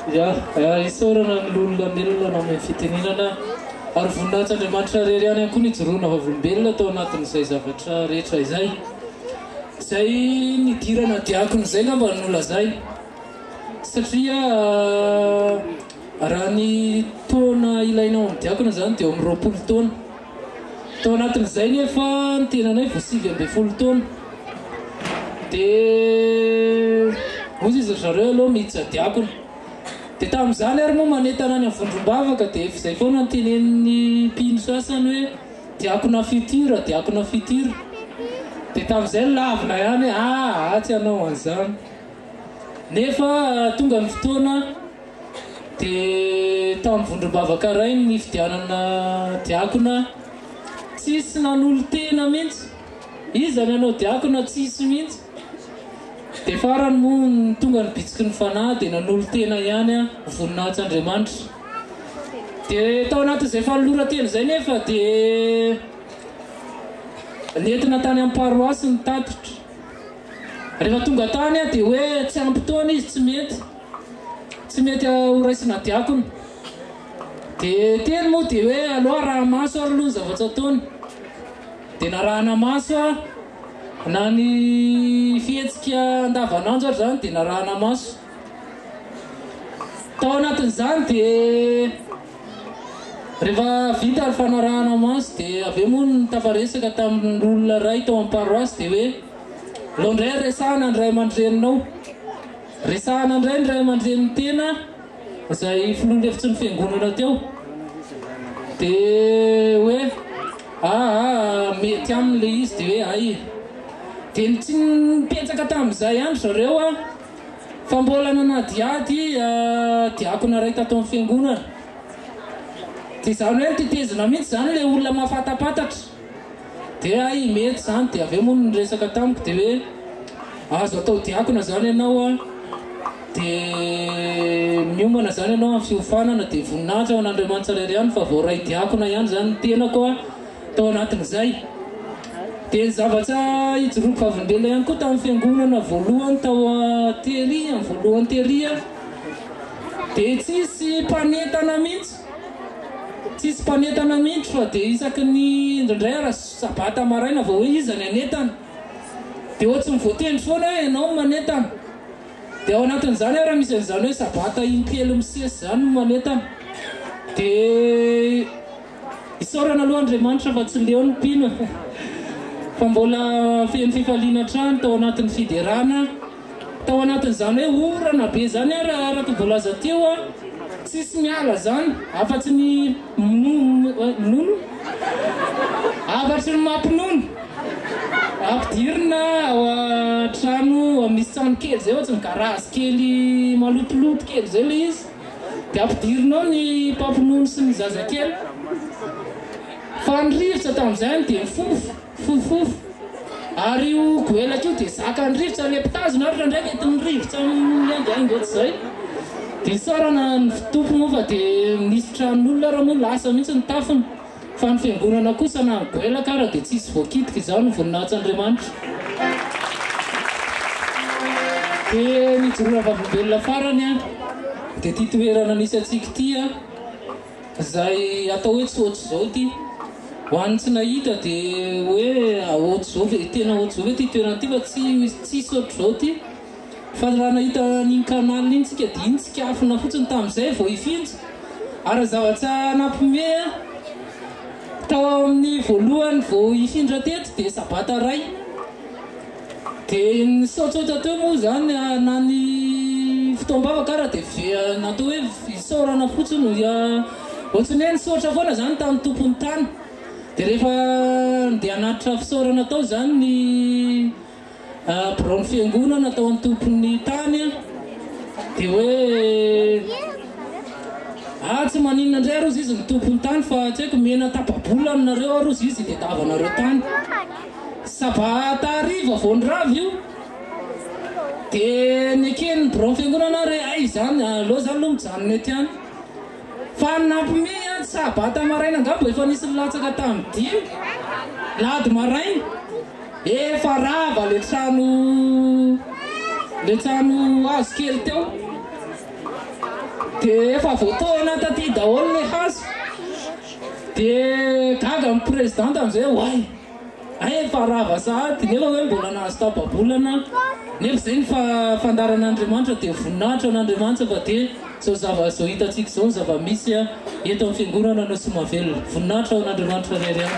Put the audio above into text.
Isaorana ny lolona amin'ny fitenenana ary voninahits'Andriamanitra rery ihany koa nijoroana vavolombelona tao anatin'izay zavatra rehetra izay. Izay nidirana diakona izay ngamba ny nolazay. Satria raha ny taona ilainao amin'ny diakona izany dia eo amin'ny 20 taona. Tao anatin'izay nefa ny tenanay vao 9 taona. Dia hozy izy zareo aloha miditra diakona. Dia tamin'izany ary moa manentana any amin'ny vondrombavaka dia efa izay foana ny tenenin'ny mpino sasany hoe diakona futur, diakona futur. Dia tamin'izay lavina ihany tsy hanao an'izany. Nefa tonga ny fotoana dia tamin'ny vondrombavaka iray ny fidianana diakona tsisy nanolo tena mihitsy. Izy zany hanao diakona tsisy mihitsy. Dia farany moa ny tonga ny bitsiky ny fanahy dia nanolo tena ihany voninahits'Andriamanitra. Dia tao anatin'izay fanoloran-tena izay nefa dia nentina tany amin'ny paroasy ny tatitra. Rehefa tonga tany dia hoe tsy ampy taona izy tsy mety ho raisina diakona. Dia teny moa dia hoe aloha raha maso ary aloha ny zavatra ataony. Dia narahana maso na ny fihetsika andavanandro ary zany dia narahana maso. Tao anatin'izany dia rehefa vita ny fanarahana maso dia avy eo moa ny tafaresaka tamin'olona iray tao amin'ny paroasy dia hoe aleo indray resahana ny ray aman-dreninao. Resahana indray ny ray aman-dreniny tena izay filoha-hevitry ny fiangonana teo. Dia hoe mety amin'ilay izy dia hoe dia tsy nipetsaka tamin'izay ihany zareo fa mbola nanadiady diakona iray tato amin'ny fiangonana. Dia izany hoe nitetezina mihitsy izany ilay olona mahafatapatatra. Dia mety izany dia avy eo moa ny resaka tamiko dia hoe azo atao diakona izany ianao dia miomana izany ianao amin'ny fiofanana dia voninahitra ao an'Andriamanitra irery ihany fa voaray diakona ihany izany ny tenako tao anatin'izay. Dia ny zavatra ijoroako vavolombelona ihany koa tamin'ny fiangonana voalohany tao tery, amin'ny voalohan'ny tery dia tsisy mpanentana mihitsy. Tsisy mpanentana mihitsy fa dia isaky ny indraindray raha sabata maraina vao hoe iza ny anentana. Dia ohatsy mivoatendry foana hoe ianao manentana. Dia ao anatin'izany raha misy an'izany hoe sabata intelo misesy izany no manentana. Dia isaorana aloha Andriamanitra fa tsy leo ny mpino. Fa mbola feno fifaliana trano tao anatin'ny fiderana. Tao anatin'izany hoe orana be izany araka voalaza teo tsisy miala zany afa-tsy ny nono afa-tsy ny mampinono. Ampidirina ao trano misy trano kely izay ohatsy ny garazy kely malotoloto kely izay ilay izy. Dia ampidirinao ny mpampinono sy ny zazakely. Fa ny rivotra tamin'izany dia fofo. Ary io goelaka io dia zaka ny rivotra ilay mpitazona ary ndraiky etin'ny rivotra miaingainga ohatr'izay. Dia isaorana ny tompo moa fa dia nisy tranon'olona raha moa lasa mihitsy ny tafony. Fa ny fiangonana kosa na ny goelaka raha dia tsisy voakitika izany ny voninahits'Andriamanitra. Dia nijoroana vavolombelona farany dia ity toerana nisy antsika ity izay atao hoe tsy ohatry izao ity. Ho an'ny tsy nahita dia hoe ohatry izao ve tena ohatry izao ve ity toerana ity fa tsisy ohatry izao ity. Fa raha nahita n'iny kanalina iny tsika dia iny tsikafona fotsiny tamin'izay vao hifintsy. Ary zavatra nampome tao amin'ny voalohany vao hifindra teto dia sabata iray. Dia ny saotsaotra teo moa izany na ny fotoam-bavaka raha dia natao hoe isaorana fotsiny ohatrany hoe nisaotra foana izany tamin'ny tompony tany. Dia rehefa ndeha hanatitra fisaorana tao izany ny biraon'ny fiangonana tao amin'ny tompony tany dia hoe tsy maninona indray arozy izy ny tompony tany fa tsy haiko mena tapabola aminareo arozy izy dia davanareo tany. Sabata hariva vao ny ravy io dia ny ekeny ny biraon'ny fiangonana re izany aloha izany aloha mijanona ety any. Fa nampome sabata maraina angamba efa nisy nilatsaka tamin'ny 5 lady maraina efa rava le trano hazo kely teo. dia efa voataona taty daholo ilay hazo dia gaga amin'ny présidente amin'izay hoay efa rava sahady nefa hoe mbola nahazo tapabolana nefa izay ny fandaran'Andriamanitra dia voninahitra an'Andriamanitra fa dia zao zao hitantsika izao ny zava-misy eto amin'ny fiangonana no Somavelona voninahitra ao an'Andriamanitra rery ihany.